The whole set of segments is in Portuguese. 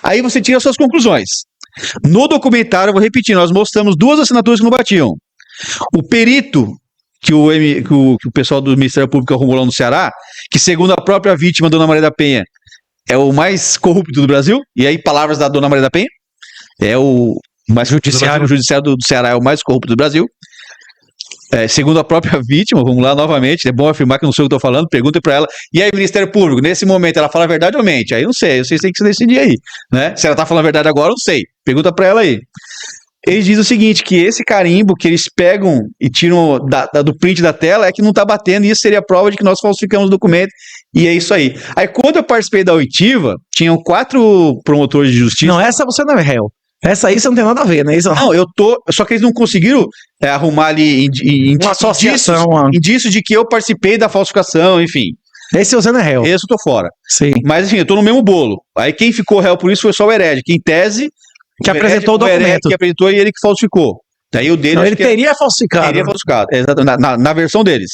Aí você tira as suas conclusões. No documentário, eu vou repetir, nós mostramos 2 assinaturas que não batiam. O perito que o pessoal do Ministério Público arrumou lá no Ceará, que segundo a própria vítima, Dona Maria da Penha, é o mais corrupto do Brasil, e aí palavras da Dona Maria da Penha, é o judiciário do Ceará é o mais corrupto do Brasil. Segundo a própria vítima, vamos lá novamente, é bom afirmar que não sou eu que estou falando, pergunta para ela, e aí Ministério Público, nesse momento ela fala a verdade ou mente? Aí não sei, vocês têm que se decidir aí, né? Se ela está falando a verdade agora, não sei, pergunta para ela aí. Eles dizem o seguinte, que esse carimbo que eles pegam e tiram do print da tela é que não está batendo, e isso seria prova de que nós falsificamos o documento, e é isso aí. Aí quando eu participei da oitiva, tinham 4 promotores de justiça. Não, essa você não é réu. Essa aí você não tem nada a ver, né? Isso não, só que eles não conseguiram arrumar ali uma associação, indício de que eu participei da falsificação, enfim. Esse você não é réu. Esse eu tô fora. Sim. Mas enfim, eu tô no mesmo bolo. Aí quem ficou réu por isso foi só o Herédia, que em tese... Que apresentou o documento. Que apresentou e ele que falsificou. Daí o dele... Não, ele teria falsificado. Teria falsificado, exatamente, na versão deles.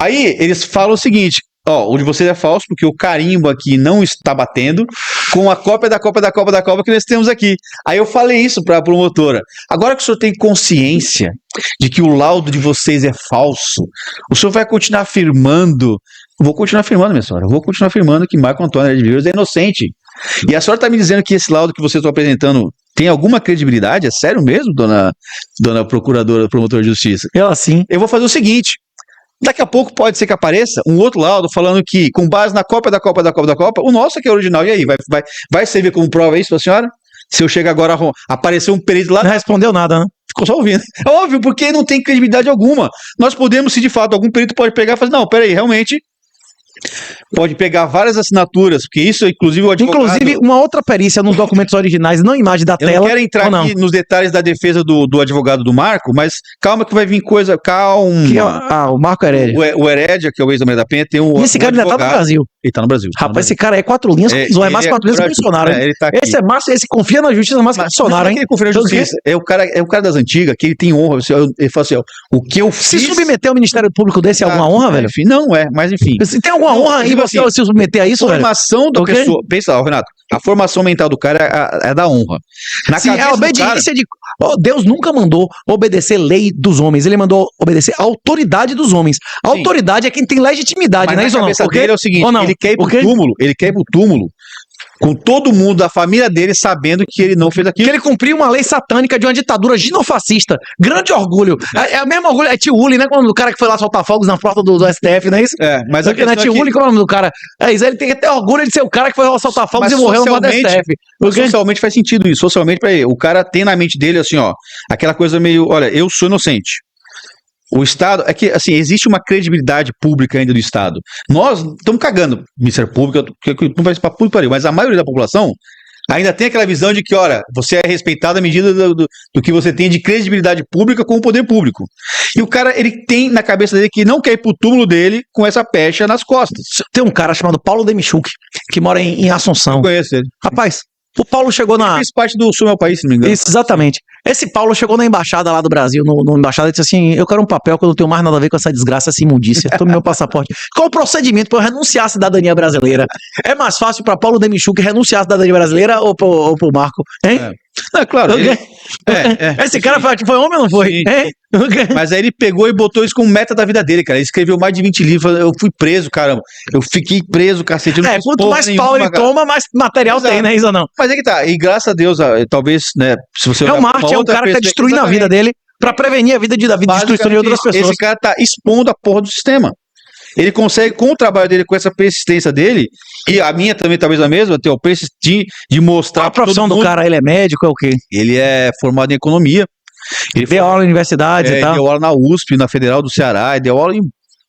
Aí eles falam o seguinte... o de vocês é falso, porque o carimbo aqui não está batendo com a cópia da cópia que nós temos aqui. Aí eu falei isso para a promotora. Agora que o senhor tem consciência de que o laudo de vocês é falso, o senhor vai continuar afirmando... Vou continuar afirmando, minha senhora. Vou continuar afirmando que Marco Antônio de Viveiros é inocente. E a senhora está me dizendo que esse laudo que vocês estão apresentando tem alguma credibilidade? É sério mesmo, dona procuradora, promotora de justiça? Sim. Eu vou fazer o seguinte... Daqui a pouco pode ser que apareça um outro laudo falando que, com base na cópia da cópia, o nosso que é original. E aí, vai servir como prova isso pra senhora? Se eu chegar agora, aparecer um perito lá... Não respondeu nada, né? Ficou só ouvindo. É óbvio, porque não tem credibilidade alguma. Nós podemos, se de fato algum perito pode pegar e falar, não, peraí, realmente... Pode pegar várias assinaturas, porque isso, inclusive, o advogado... Inclusive, uma outra perícia nos documentos originais, não imagem da tela... Eu não quero entrar aqui nos detalhes da defesa do advogado do Marco, mas calma que vai vir coisa... Calma. O Marco Herédia. O Herédia, que é o ex da Maria da Penha, tem um... E esse cara ainda tá no Brasil. Ele tá no Brasil. Rapaz, esse cara é 4 linhas, é mais 4 linhas que Bolsonaro. Esse é massa, esse confia na justiça mais que Bolsonaro, hein? Ele confia na justiça. É o cara das antigas, que ele tem honra. Ele fala assim, o que eu fiz... Se submeter ao Ministério Público desse é alguma honra, velho? Enfim, não é, mas enfim. Se tem alguma honra aí, você se submeter a isso, velho? A formação da pessoa... Pensa, Renato, a formação mental do cara é da honra. Sim, é a obediência de... Deus nunca mandou obedecer lei dos homens, ele mandou obedecer a autoridade dos homens. A autoridade é quem tem legitimidade, né? Mas na cabeça dele é o seguinte, ele quer ir pro túmulo com todo mundo da família dele sabendo que ele não fez aquilo. Que ele cumpriu uma lei satânica de uma ditadura ginofascista. Grande orgulho. É o mesmo orgulho, é Tio Uli, né? Quando o cara que foi lá soltar fogos na porta do STF, não é isso? Mas a questão é Tio Uli, qual é o nome do cara? É isso, ele tem que ter orgulho de ser o cara que foi lá soltar fogos e morreu no porta do STF. Socialmente faz sentido isso. Socialmente, pra ele, o cara tem na mente dele assim, aquela coisa meio, olha, eu sou inocente. O Estado, é que, assim, existe uma credibilidade pública ainda do Estado. Nós estamos cagando Ministério Público, que não vai ser para público pariu, mas a maioria da população ainda tem aquela visão de que, olha, você é respeitado à medida do que você tem de credibilidade pública com o poder público. E o cara, ele tem na cabeça dele que não quer ir pro túmulo dele com essa pecha nas costas. Tem um cara chamado Paulo Demichuk, que mora em Assunção. Eu conheço ele. Rapaz, o Paulo chegou na... Fez parte do Sul Meu País, se não me engano. Isso, exatamente. Esse Paulo chegou na embaixada lá do Brasil, no embaixada, e disse assim, eu quero um papel que eu não tenho mais nada a ver com essa desgraça, essa imundícia. Tome meu passaporte. Qual o procedimento para eu renunciar à cidadania brasileira? É mais fácil para Paulo Demichuk renunciar à cidadania brasileira ou pro Marco? Hein? É claro. Esse cara foi homem ou não foi? Mas aí ele pegou e botou isso como meta da vida dele, cara. Ele escreveu mais de 20 livros. Eu fui preso, caramba. Eu fiquei preso, cacete. Quanto mais pau ele toma, mais material tem, né? Isso ou não? Mas é que tá. E graças a Deus, talvez, né? Se você o Marte, é um cara que tá destruindo a vida dele pra prevenir a vida de destruição de outras pessoas. Esse cara tá expondo a porra do sistema. Ele consegue, com o trabalho dele, com essa persistência dele, e a minha também, talvez a mesma, ter o persistir de mostrar. A profissão do cara, ele é médico, é o quê? Ele é formado em economia. Ele deu aula em universidades e tal. Deu aula na USP, na Federal do Ceará, deu aula em...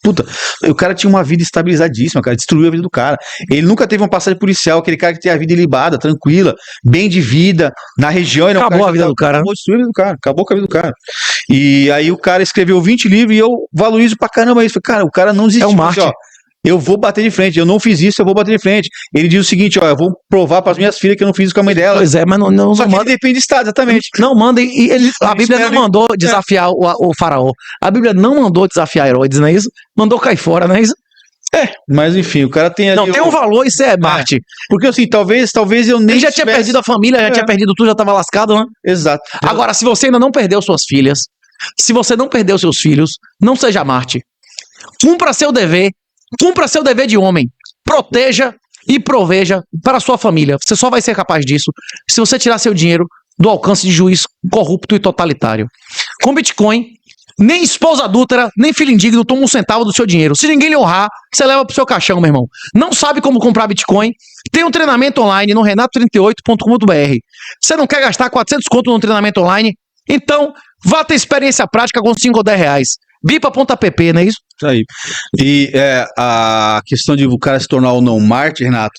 Puta, o cara tinha uma vida estabilizadíssima, cara, destruiu a vida do cara. Ele nunca teve uma passagem policial, aquele cara que tem a vida ilibada, tranquila, bem de vida, na região. Acabou a vida do cara. Acabou, destruiu a vida do cara, acabou com a vida do cara. E aí o cara escreveu 20 livros e eu valorizo pra caramba isso. Cara, o cara não desistiu. É o Marte. Eu vou bater de frente, eu não fiz isso, eu vou bater de frente. Ele diz o seguinte, eu vou provar para as minhas filhas que eu não fiz isso com a mãe dela. Pois é, mas não Só que manda... ele depende do Estado, exatamente. Não manda, a Bíblia não mandou desafiar o faraó. A Bíblia não mandou desafiar Herodes, não é isso? Mandou cair fora, não é isso? Mas enfim, o cara tem ali. Não, tem um valor e você é Marte. Porque assim, talvez eu nem. Ele já tinha perdido a família, já tinha perdido tudo, já tava lascado, né? Exato. Agora, se você ainda não perdeu suas filhas, se você não perdeu seus filhos, não seja Marte. Cumpra seu dever de homem. Proteja e proveja para a sua família. Você só vai ser capaz disso se você tirar seu dinheiro do alcance de juiz corrupto e totalitário. Com Bitcoin, nem esposa adúltera, nem filho indigno toma um centavo do seu dinheiro. Se ninguém lhe honrar, você leva pro seu caixão, meu irmão. Não sabe como comprar Bitcoin? Tem um treinamento online no renato38.com.br. Você não quer gastar 400 conto no treinamento online? Então, vá ter experiência prática com 5 ou 10 reais. Bipa.app, não é isso? Isso aí. E a questão de o cara se tornar ou não Marte, Renato,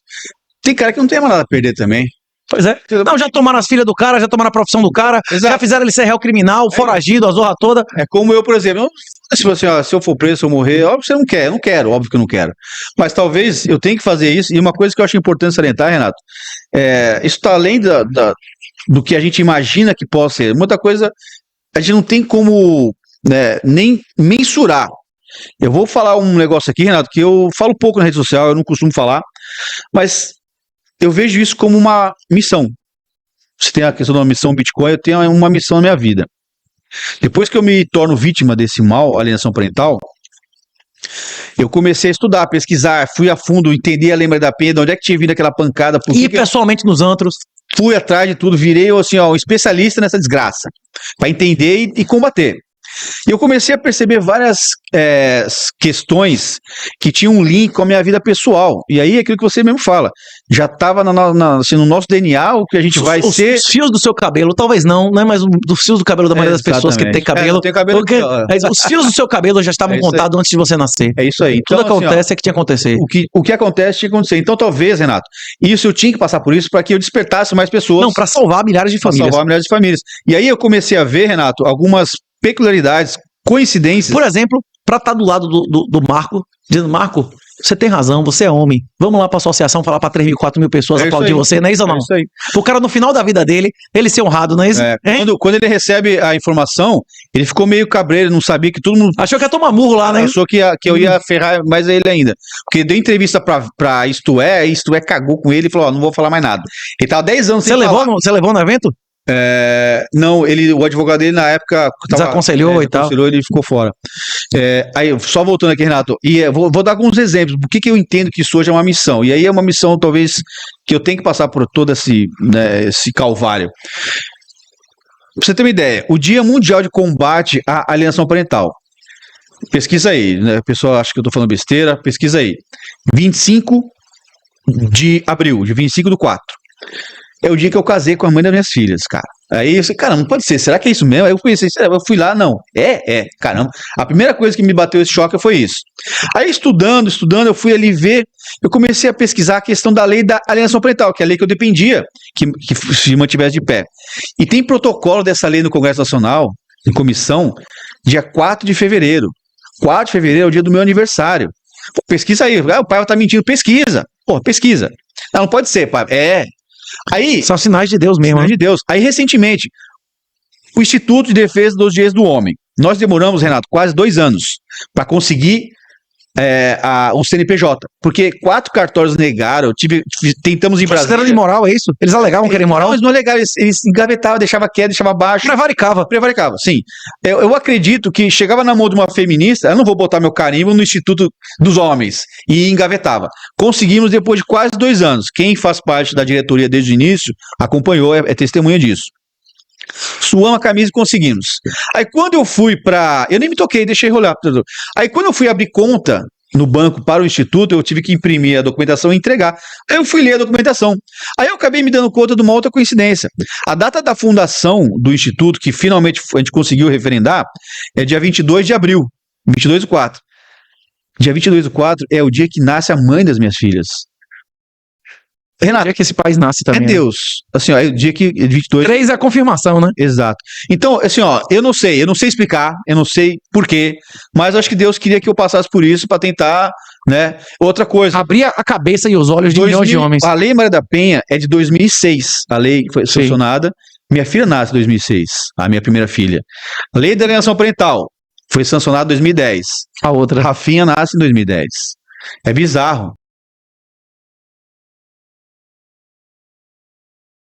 tem cara que não tem mais nada a perder também. Pois é. Não, já tomaram as filhas do cara, já tomaram a profissão do cara, já fizeram ele ser réu criminal, foragido, a zorra toda. É como eu, por exemplo, se eu for preso, se eu morrer, óbvio que você não quer, eu não quero, óbvio que eu não quero. Mas talvez eu tenha que fazer isso, e uma coisa que eu acho importante salientar, Renato, isso está além do que a gente imagina que possa ser. Muita coisa a gente não tem como nem mensurar. Eu vou falar um negócio aqui, Renato, que eu falo pouco na rede social, eu não costumo falar, mas eu vejo isso como uma missão. Você tem a questão da missão Bitcoin, eu tenho uma missão na minha vida. Depois que eu me torno vítima desse mal, alienação parental, eu comecei a estudar, pesquisar, fui a fundo, entender a lei Maria da Penha, de onde é que tinha vindo aquela pancada. E pessoalmente nos antros. Fui atrás de tudo, virei assim, um especialista nessa desgraça, para entender e combater. E eu comecei a perceber várias questões que tinham um link com a minha vida pessoal. E aí, aquilo que você mesmo fala, já estava assim, no nosso DNA o que a gente vai ser. Os fios do seu cabelo, talvez não é mais dos fios do cabelo da maioria das pessoas que tem cabelo. Não tem cabelo porque os fios do seu cabelo já estavam contados antes de você nascer. É isso aí. Então, tudo acontece é que tinha que acontecer. O que acontece tinha que acontecer. Então, talvez, Renato, isso eu tinha que passar por isso para que eu despertasse mais pessoas. Não, para salvar milhares de famílias. Salvar milhares de famílias. E aí eu comecei a ver, Renato, algumas peculiaridades, coincidências. Por exemplo, para estar do lado do Marco, dizendo, Marco, você tem razão, você é homem. Vamos lá para a associação falar para 3 mil, 4 mil pessoas aplaudir você, não é isso ou não? É isso aí. O cara, no final da vida dele, ele ser honrado, não é isso? Quando ele recebe a informação, ele ficou meio cabreiro, não sabia que todo mundo. Achou que ia tomar murro lá, né? Achou que eu ia ferrar mais ele ainda. Porque deu entrevista pra Isto É cagou com ele e falou: não vou falar mais nada. Ele tava 10 anos sem falar. Você levou no evento? Não, o advogado dele na época desaconselhou e tal. Ele ficou fora. Aí, só voltando aqui, Renato, vou dar alguns exemplos do que eu entendo que isso hoje é uma missão. E aí é uma missão, talvez, que eu tenho que passar por todo esse calvário. Pra você ter uma ideia, o Dia Mundial de Combate à Alienação Parental. Pesquisa aí, né? O pessoal acha que eu tô falando besteira, pesquisa aí. 25 de abril, de 25/4. É o dia que eu casei com a mãe das minhas filhas, cara. Aí eu disse, cara, não pode ser, será que é isso mesmo? Aí eu pensei, eu fui lá, não. Caramba. A primeira coisa que me bateu esse choque foi isso. Aí estudando, eu fui ali ver, eu comecei a pesquisar a questão da lei da alienação parental, que é a lei que eu dependia que se mantivesse de pé. E tem protocolo dessa lei no Congresso Nacional, em comissão, dia 4 de fevereiro. 4 de fevereiro é o dia do meu aniversário. Pô, pesquisa aí, o pai vai estar mentindo, pesquisa. Pô, pesquisa. Não pode ser, pai. Aí, são sinais de Deus mesmo. Sinais de Deus. Aí, recentemente, o Instituto de Defesa dos Direitos do Homem. Nós demoramos, Renato, quase 2 anos para conseguir o CNPJ. Porque 4 cartórios negaram, tentamos em Brasília. Consideraram imoral, é isso? Eles alegavam que era imoral? Não, eles não alegavam, eles engavetavam, deixava quieto, deixava baixo. Prevaricava, sim. Eu acredito que chegava na mão de uma feminista, eu não vou botar meu carimbo no Instituto dos Homens, e engavetava. Conseguimos depois de quase 2 anos. Quem faz parte da diretoria desde o início, acompanhou, é testemunha disso. Suamos a camisa e conseguimos. Aí quando eu fui eu nem me toquei, deixei rolar. Aí quando eu fui abrir conta no banco para o Instituto, eu tive que imprimir a documentação e entregar. Aí eu fui ler a documentação. Aí eu acabei me dando conta de uma outra coincidência. A data da fundação do Instituto, que finalmente a gente conseguiu referendar, é dia 22 de abril, 22/4. Dia 22/4 é o dia que nasce a mãe das minhas filhas. Renato, é o dia que esse país nasce também. É Deus. Assim, ó, é o dia que 22. 3 é a confirmação, né? Exato. Então, assim, ó, eu não sei explicar, eu não sei porquê, mas acho que Deus queria que eu passasse por isso para tentar, né? Outra coisa. Abrir a cabeça e os olhos de milhões de homens. A Lei Maria da Penha é de 2006. A lei foi sancionada. Minha filha nasce em 2006, a minha primeira filha. A Lei da Alienação Parental foi sancionada em 2010. A outra. Rafinha nasce em 2010. É bizarro.